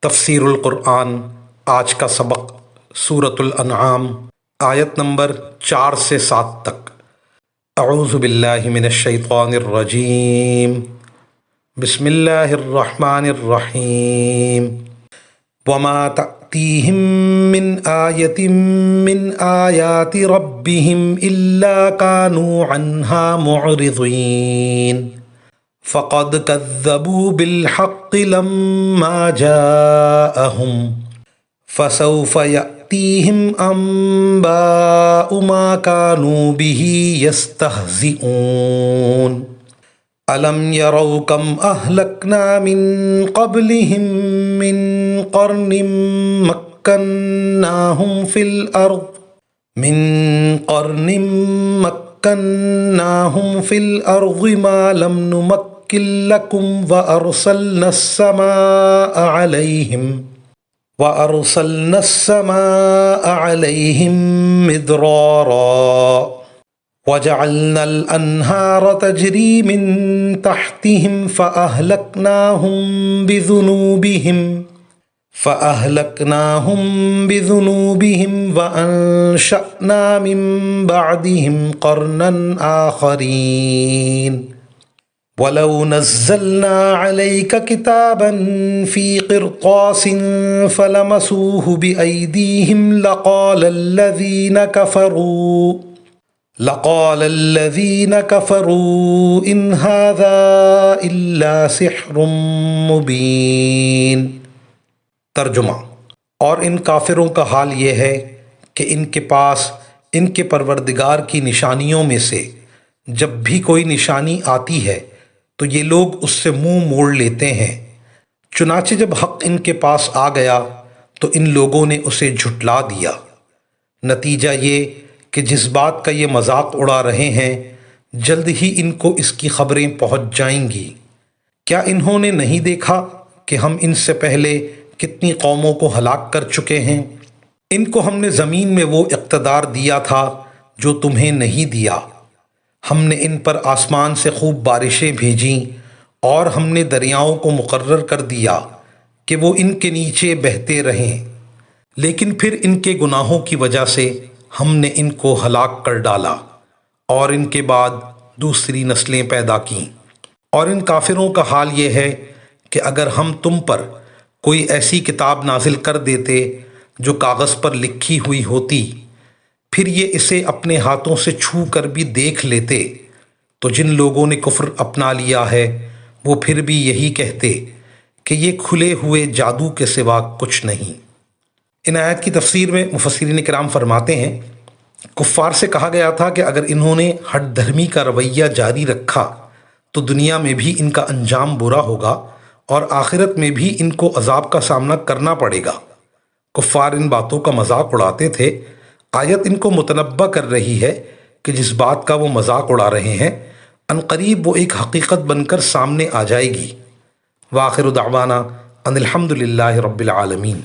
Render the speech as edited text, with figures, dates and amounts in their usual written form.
تفسیر القرآن آج کا سبق سورۃ الانعام آیت نمبر 4 سے 7 تک۔ اعوذ باللہ من الشیطان الرجیم، بسم اللہ الرحمن الرحیم۔ وما تأتیہم من آیۃ من آیات ربہم الا کانوا عنہا معرضین۔ فقد كذبوا بالحق لما جاءهم فسوف يأتيهم أنباء ما كانوا به يستهزئون ألم يروا كم أهلكنا من قبلهم من قرن مكناهم في الأرض ما لم نمكن لكم وأرسلنا السماء عليهم مدرارا وجعلنا الأنهار تجري من تحتهم فأهلكناهم بذنوبهم وأنشأنا من بعدهم قرنا آخرين وَلَوْ نَزَّلْنَا عَلَيْكَ كِتَابًا فِي قِرْطَاسٍ فَلَمَسُوهُ بِأَيْدِيهِمْ لَقَالَ الَّذِينَ كَفَرُوا إِنْ هَذَا إِلَّا سِحْرٌ مُبِينٌ۔ ترجمہ۔ اور ان کافروں کا حال یہ ہے کہ ان کے پاس ان کے پروردگار کی نشانیوں میں سے جب بھی کوئی نشانی آتی ہے تو یہ لوگ اس سے منہ موڑ لیتے ہیں۔ چنانچہ جب حق ان کے پاس آ گیا تو ان لوگوں نے اسے جھٹلا دیا۔ نتیجہ یہ کہ جس بات کا یہ مذاق اڑا رہے ہیں جلد ہی ان کو اس کی خبریں پہنچ جائیں گی۔ کیا انہوں نے نہیں دیکھا کہ ہم ان سے پہلے کتنی قوموں کو ہلاک کر چکے ہیں؟ ان کو ہم نے زمین میں وہ اقتدار دیا تھا جو تمہیں نہیں دیا۔ ہم نے ان پر آسمان سے خوب بارشیں بھیجیں اور ہم نے دریاؤں کو مقرر کر دیا کہ وہ ان کے نیچے بہتے رہیں، لیکن پھر ان کے گناہوں کی وجہ سے ہم نے ان کو ہلاک کر ڈالا اور ان کے بعد دوسری نسلیں پیدا کیں۔ اور ان کافروں کا حال یہ ہے کہ اگر ہم تم پر کوئی ایسی کتاب نازل کر دیتے جو کاغذ پر لکھی ہوئی ہوتی، پھر یہ اسے اپنے ہاتھوں سے چھو کر بھی دیکھ لیتے تو جن لوگوں نے کفر اپنا لیا ہے وہ پھر بھی یہی کہتے کہ یہ کھلے ہوئے جادو کے سوا کچھ نہیں۔ ان آیت کی تفسیر میں مفسرین کرام فرماتے ہیں، کفار سے کہا گیا تھا کہ اگر انہوں نے ہٹ دھرمی کا رویہ جاری رکھا تو دنیا میں بھی ان کا انجام برا ہوگا اور آخرت میں بھی ان کو عذاب کا سامنا کرنا پڑے گا۔ کفار ان باتوں کا مذاق اڑاتے تھے۔ آیت ان کو متنبہ کر رہی ہے کہ جس بات کا وہ مذاق اڑا رہے ہیں عنقریب وہ ایک حقیقت بن کر سامنے آ جائے گی۔ وآخر دعوانا ان الحمد للہ رب العالمین۔